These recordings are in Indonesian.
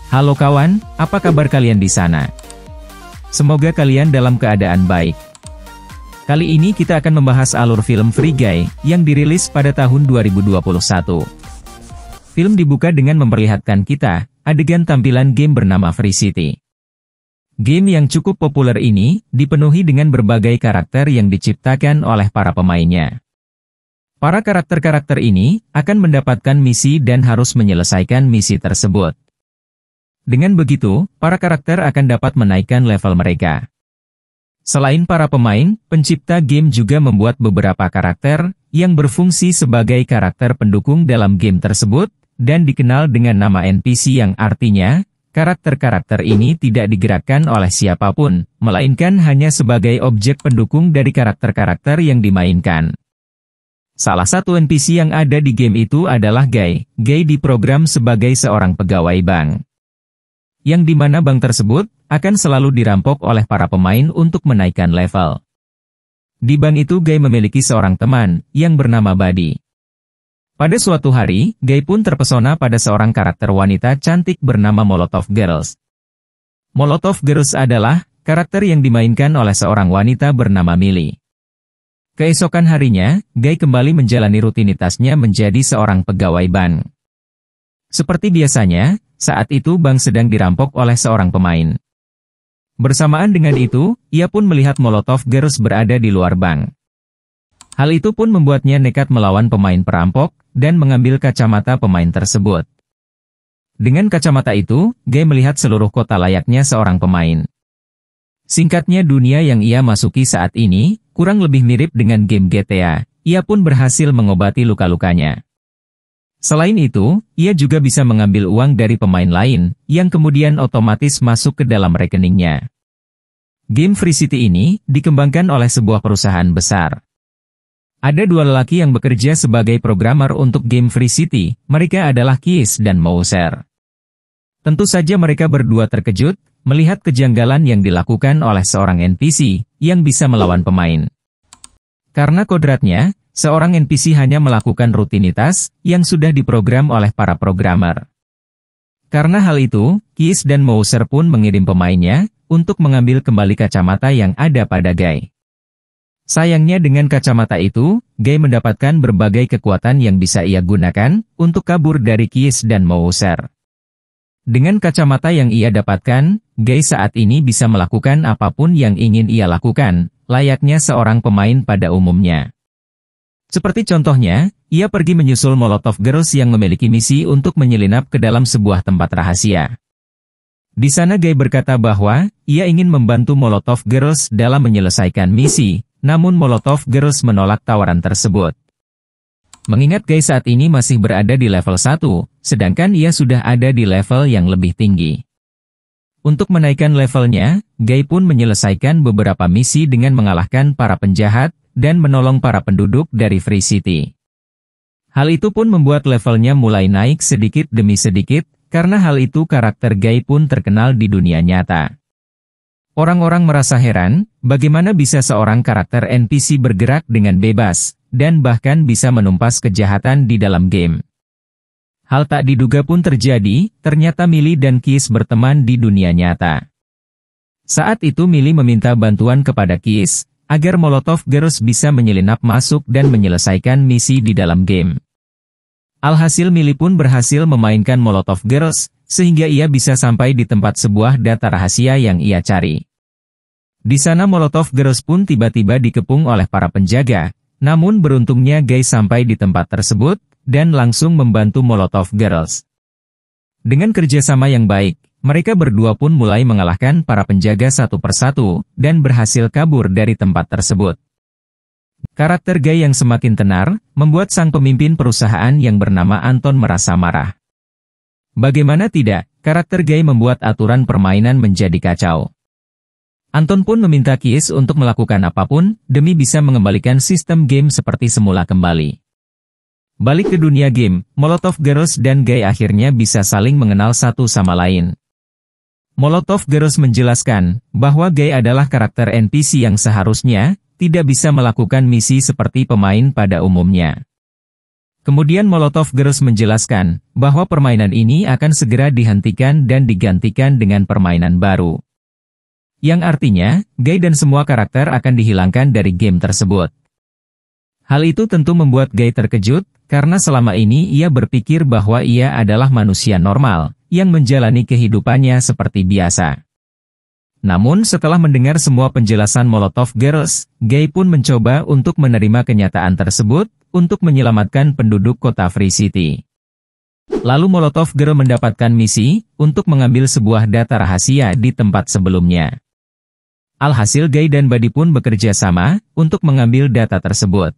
Halo kawan, apa kabar kalian di sana? Semoga kalian dalam keadaan baik. Kali ini kita akan membahas alur film Free Guy yang dirilis pada tahun 2021. Film dibuka dengan memperlihatkan kita adegan tampilan game bernama Free City. Game yang cukup populer ini dipenuhi dengan berbagai karakter yang diciptakan oleh para pemainnya. Para karakter-karakter ini akan mendapatkan misi dan harus menyelesaikan misi tersebut. Dengan begitu, para karakter akan dapat menaikkan level mereka. Selain para pemain, pencipta game juga membuat beberapa karakter yang berfungsi sebagai karakter pendukung dalam game tersebut, dan dikenal dengan nama NPC yang artinya, karakter-karakter ini tidak digerakkan oleh siapapun, melainkan hanya sebagai objek pendukung dari karakter-karakter yang dimainkan. Salah satu NPC yang ada di game itu adalah Guy. Guy diprogram sebagai seorang pegawai bank, yang dimana bank tersebut akan selalu dirampok oleh para pemain untuk menaikkan level. Di bank itu Guy memiliki seorang teman yang bernama Buddy. Pada suatu hari, Guy pun terpesona pada seorang karakter wanita cantik bernama Molotov Girls. Molotov Girls adalah karakter yang dimainkan oleh seorang wanita bernama Millie. Keesokan harinya, Guy kembali menjalani rutinitasnya menjadi seorang pegawai bank. Seperti biasanya, saat itu bank sedang dirampok oleh seorang pemain. Bersamaan dengan itu, ia pun melihat Molotov Girls berada di luar bank. Hal itu pun membuatnya nekat melawan pemain perampok, dan mengambil kacamata pemain tersebut. Dengan kacamata itu, Guy melihat seluruh kota layaknya seorang pemain. Singkatnya dunia yang ia masuki saat ini, kurang lebih mirip dengan game GTA, ia pun berhasil mengobati luka-lukanya. Selain itu, ia juga bisa mengambil uang dari pemain lain, yang kemudian otomatis masuk ke dalam rekeningnya. Game Free City ini dikembangkan oleh sebuah perusahaan besar. Ada dua lelaki yang bekerja sebagai programmer untuk game Free City, mereka adalah Keys dan Mouser. Tentu saja mereka berdua terkejut, melihat kejanggalan yang dilakukan oleh seorang NPC, yang bisa melawan pemain. Karena kodratnya, seorang NPC hanya melakukan rutinitas yang sudah diprogram oleh para programmer. Karena hal itu, Keys dan Mouser pun mengirim pemainnya untuk mengambil kembali kacamata yang ada pada Guy. Sayangnya dengan kacamata itu, Guy mendapatkan berbagai kekuatan yang bisa ia gunakan untuk kabur dari Keys dan Mouser. Dengan kacamata yang ia dapatkan, Guy saat ini bisa melakukan apapun yang ingin ia lakukan, layaknya seorang pemain pada umumnya. Seperti contohnya, ia pergi menyusul Molotov Girls yang memiliki misi untuk menyelinap ke dalam sebuah tempat rahasia. Di sana Guy berkata bahwa, ia ingin membantu Molotov Girls dalam menyelesaikan misi, namun Molotov Girls menolak tawaran tersebut. Mengingat Guy saat ini masih berada di level 1, sedangkan ia sudah ada di level yang lebih tinggi. Untuk menaikkan levelnya, Guy pun menyelesaikan beberapa misi dengan mengalahkan para penjahat, dan menolong para penduduk dari Free City. Hal itu pun membuat levelnya mulai naik sedikit demi sedikit, karena hal itu karakter Guy pun terkenal di dunia nyata. Orang-orang merasa heran, bagaimana bisa seorang karakter NPC bergerak dengan bebas, dan bahkan bisa menumpas kejahatan di dalam game. Hal tak diduga pun terjadi, ternyata Millie dan Keys berteman di dunia nyata. Saat itu Millie meminta bantuan kepada Keys, agar Molotov Girls bisa menyelinap masuk dan menyelesaikan misi di dalam game. Alhasil Millie pun berhasil memainkan Molotov Girls, sehingga ia bisa sampai di tempat sebuah data rahasia yang ia cari. Di sana Molotov Girls pun tiba-tiba dikepung oleh para penjaga, namun beruntungnya Guy sampai di tempat tersebut, dan langsung membantu Molotov Girls. Dengan kerjasama yang baik, mereka berdua pun mulai mengalahkan para penjaga satu persatu, dan berhasil kabur dari tempat tersebut. Karakter Guy yang semakin tenar, membuat sang pemimpin perusahaan yang bernama Anton merasa marah. Bagaimana tidak, karakter Guy membuat aturan permainan menjadi kacau. Anton pun meminta Keys untuk melakukan apapun, demi bisa mengembalikan sistem game seperti semula kembali. Balik ke dunia game, Molotov Girls dan Guy akhirnya bisa saling mengenal satu sama lain. Molotov Girls menjelaskan bahwa Guy adalah karakter NPC yang seharusnya tidak bisa melakukan misi seperti pemain pada umumnya. Kemudian Molotov Girls menjelaskan bahwa permainan ini akan segera dihentikan dan digantikan dengan permainan baru. Yang artinya, Guy dan semua karakter akan dihilangkan dari game tersebut. Hal itu tentu membuat Guy terkejut, karena selama ini ia berpikir bahwa ia adalah manusia normal, yang menjalani kehidupannya seperti biasa. Namun setelah mendengar semua penjelasan Molotov Girls, Guy pun mencoba untuk menerima kenyataan tersebut, untuk menyelamatkan penduduk kota Free City. Lalu Molotov Girl mendapatkan misi, untuk mengambil sebuah data rahasia di tempat sebelumnya. Alhasil Guy dan Buddy pun bekerja sama, untuk mengambil data tersebut.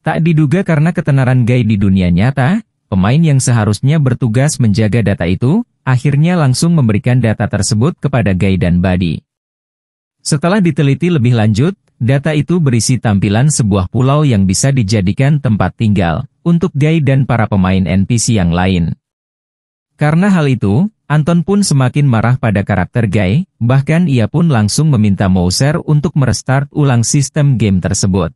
Tak diduga karena ketenaran Guy di dunia nyata, pemain yang seharusnya bertugas menjaga data itu, akhirnya langsung memberikan data tersebut kepada Guy dan Buddy. Setelah diteliti lebih lanjut, data itu berisi tampilan sebuah pulau yang bisa dijadikan tempat tinggal, untuk Guy dan para pemain NPC yang lain. Karena hal itu, Anton pun semakin marah pada karakter Guy, bahkan ia pun langsung meminta Mouser untuk merestart ulang sistem game tersebut.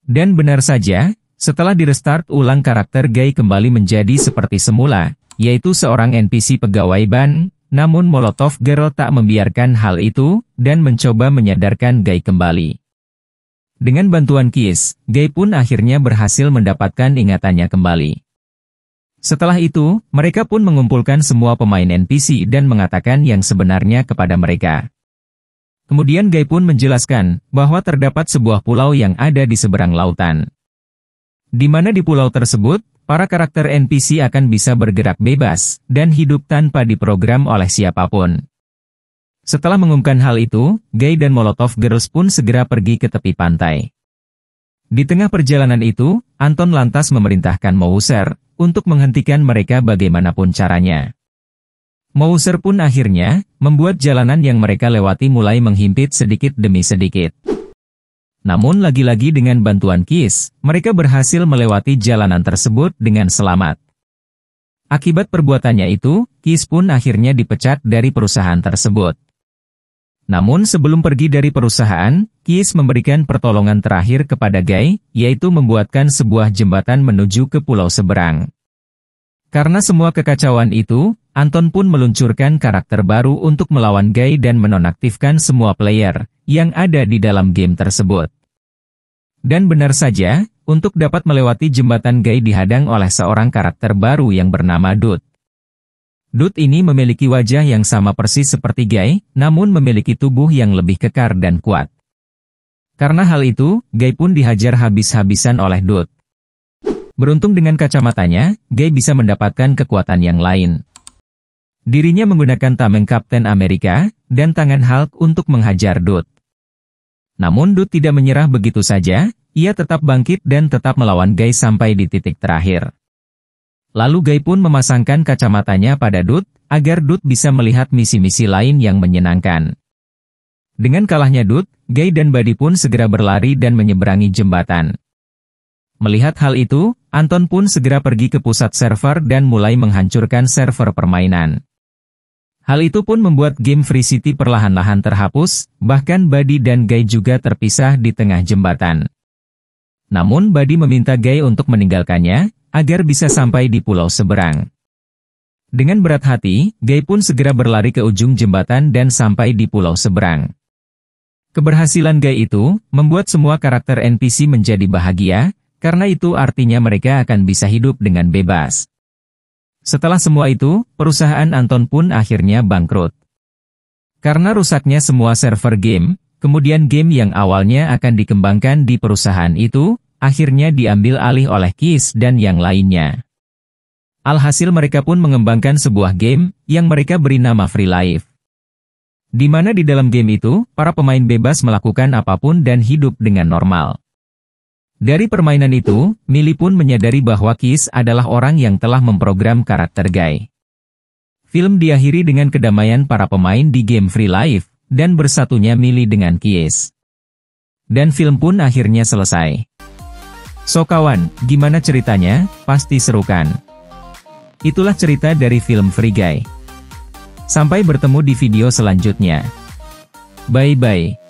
Dan benar saja, setelah direstart ulang karakter Guy kembali menjadi seperti semula, yaitu seorang NPC pegawai ban, namun Molotov Girl tak membiarkan hal itu, dan mencoba menyadarkan Guy kembali. Dengan bantuan Kiss, Guy pun akhirnya berhasil mendapatkan ingatannya kembali. Setelah itu, mereka pun mengumpulkan semua pemain NPC dan mengatakan yang sebenarnya kepada mereka. Kemudian Guy pun menjelaskan, bahwa terdapat sebuah pulau yang ada di seberang lautan. Di mana di pulau tersebut, para karakter NPC akan bisa bergerak bebas, dan hidup tanpa diprogram oleh siapapun. Setelah mengumumkan hal itu, Guy dan Molotov Girls pun segera pergi ke tepi pantai. Di tengah perjalanan itu, Anton lantas memerintahkan Mouser, untuk menghentikan mereka bagaimanapun caranya. Mouser pun akhirnya, membuat jalanan yang mereka lewati mulai menghimpit sedikit demi sedikit. Namun lagi-lagi dengan bantuan Kiss, mereka berhasil melewati jalanan tersebut dengan selamat. Akibat perbuatannya itu, Kiss pun akhirnya dipecat dari perusahaan tersebut. Namun sebelum pergi dari perusahaan, Kiss memberikan pertolongan terakhir kepada Guy, yaitu membuatkan sebuah jembatan menuju ke pulau seberang. Karena semua kekacauan itu, Anton pun meluncurkan karakter baru untuk melawan Guy dan menonaktifkan semua player yang ada di dalam game tersebut. Dan benar saja, untuk dapat melewati jembatan Guy dihadang oleh seorang karakter baru yang bernama Dude. Dude ini memiliki wajah yang sama persis seperti Guy, namun memiliki tubuh yang lebih kekar dan kuat. Karena hal itu, Guy pun dihajar habis-habisan oleh Dude. Beruntung dengan kacamatanya, Guy bisa mendapatkan kekuatan yang lain. Dirinya menggunakan tameng Kapten Amerika, dan tangan Hulk untuk menghajar Dude. Namun Dude tidak menyerah begitu saja, ia tetap bangkit dan tetap melawan Guy sampai di titik terakhir. Lalu Guy pun memasangkan kacamatanya pada Dude, agar Dude bisa melihat misi-misi lain yang menyenangkan. Dengan kalahnya Dude, Guy dan Buddy pun segera berlari dan menyeberangi jembatan. Melihat hal itu, Anton pun segera pergi ke pusat server dan mulai menghancurkan server permainan. Hal itu pun membuat game Free City perlahan-lahan terhapus, bahkan Buddy dan Guy juga terpisah di tengah jembatan. Namun Buddy meminta Guy untuk meninggalkannya, agar bisa sampai di pulau seberang. Dengan berat hati, Guy pun segera berlari ke ujung jembatan dan sampai di pulau seberang. Keberhasilan Guy itu, membuat semua karakter NPC menjadi bahagia, karena itu artinya mereka akan bisa hidup dengan bebas. Setelah semua itu, perusahaan Anton pun akhirnya bangkrut. Karena rusaknya semua server game, kemudian game yang awalnya akan dikembangkan di perusahaan itu, akhirnya diambil alih oleh Kiss dan yang lainnya. Alhasil mereka pun mengembangkan sebuah game, yang mereka beri nama Free Life. Di mana di dalam game itu, para pemain bebas melakukan apapun dan hidup dengan normal. Dari permainan itu, Millie pun menyadari bahwa Kiss adalah orang yang telah memprogram karakter Guy. Film diakhiri dengan kedamaian para pemain di game Free Life, dan bersatunya Millie dengan Kiss. Dan film pun akhirnya selesai. So kawan, gimana ceritanya? Pasti seru kan? Itulah cerita dari film Free Guy. Sampai bertemu di video selanjutnya. Bye-bye.